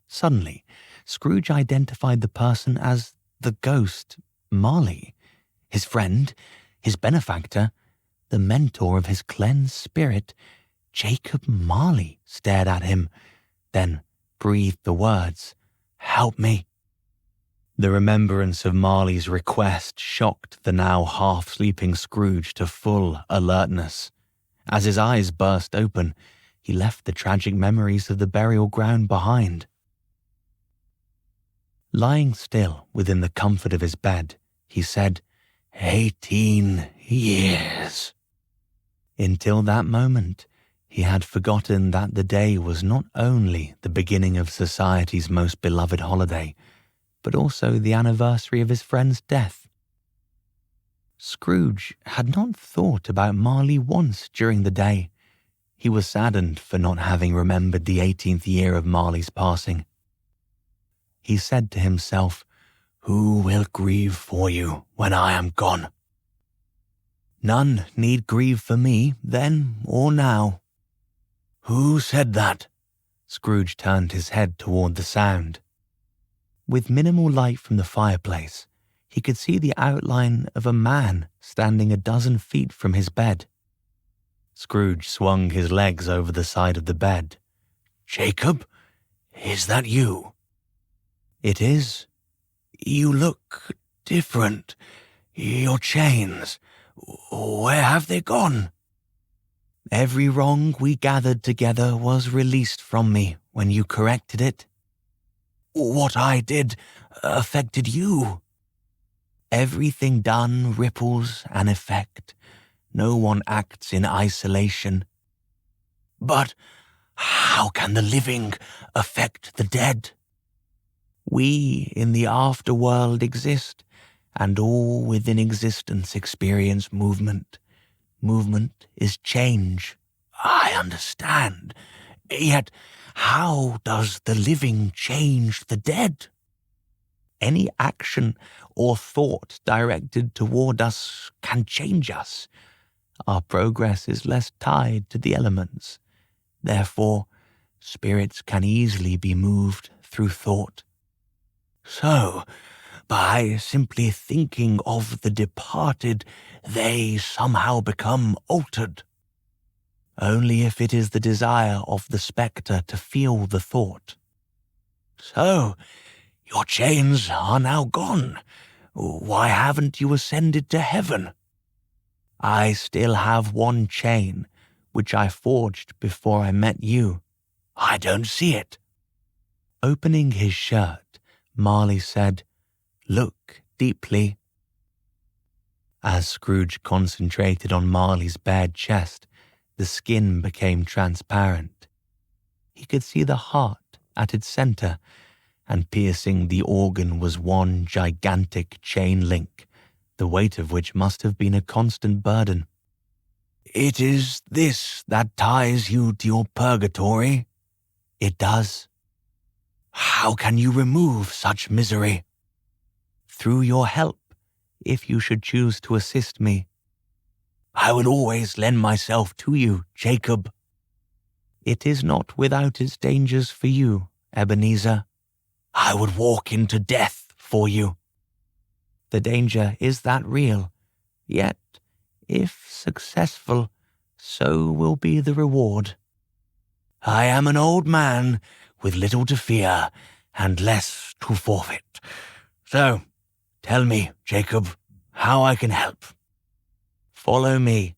Suddenly, Scrooge identified the person as the ghost, Marley, his friend, his benefactor, the mentor of his cleansed spirit. Jacob Marley stared at him, then breathed the words, "Help me." The remembrance of Marley's request shocked the now half-sleeping Scrooge to full alertness. As his eyes burst open, he left the tragic memories of the burial ground behind. Lying still within the comfort of his bed, he said, 18 years. Until that moment, he had forgotten that the day was not only the beginning of society's most beloved holiday, but also the anniversary of his friend's death. Scrooge had not thought about Marley once during the day. He was saddened for not having remembered the 18th year of Marley's passing. He said to himself, "Who will grieve for you when I am gone?" "None need grieve for me, then or now." "Who said that?" Scrooge turned his head toward the sound. With minimal light from the fireplace, he could see the outline of a man standing a dozen feet from his bed. Scrooge swung his legs over the side of the bed. "Jacob, is that you?" "It is." "You look different. Your chains, where have they gone?" "Every wrong we gathered together was released from me when you corrected it." "What I did affected you?" "Everything done ripples an effect. No one acts in isolation." "But how can the living affect the dead?" "We in the afterworld exist, and all within existence experience movement. Movement is change." "I understand. Yet how does the living change the dead?" "Any action or thought directed toward us can change us. Our progress is less tied to the elements. Therefore, spirits can easily be moved through thought." "So, by simply thinking of the departed, they somehow become altered?" "Only if it is the desire of the spectre to feel the thought." "So, your chains are now gone. Why haven't you ascended to heaven?" "I still have one chain, which I forged before I met you." "I don't see it." Opening his shirt, Marley said, "Look deeply." As Scrooge concentrated on Marley's bared chest, the skin became transparent. He could see the heart at its center, and piercing the organ was one gigantic chain link, the weight of which must have been a constant burden. "It is this that ties you to your purgatory?" "It does." "How can you remove such misery?" "Through your help, if you should choose to assist me." "I will always lend myself to you, Jacob." "It is not without its dangers for you, Ebenezer." "I would walk into death for you." "The danger is that real, yet, if successful, so will be the reward." "I am an old man with little to fear and less to forfeit. So, tell me, Jacob, how I can help." Follow me.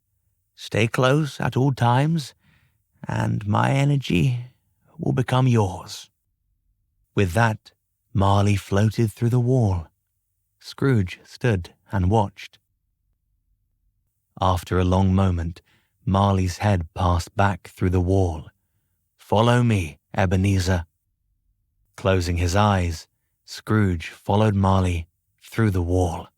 Stay close at all times, and my energy will become yours." With that, Marley floated through the wall. Scrooge stood and watched. After a long moment, Marley's head passed back through the wall. "Follow me, Ebenezer." Closing his eyes, Scrooge followed Marley through the wall.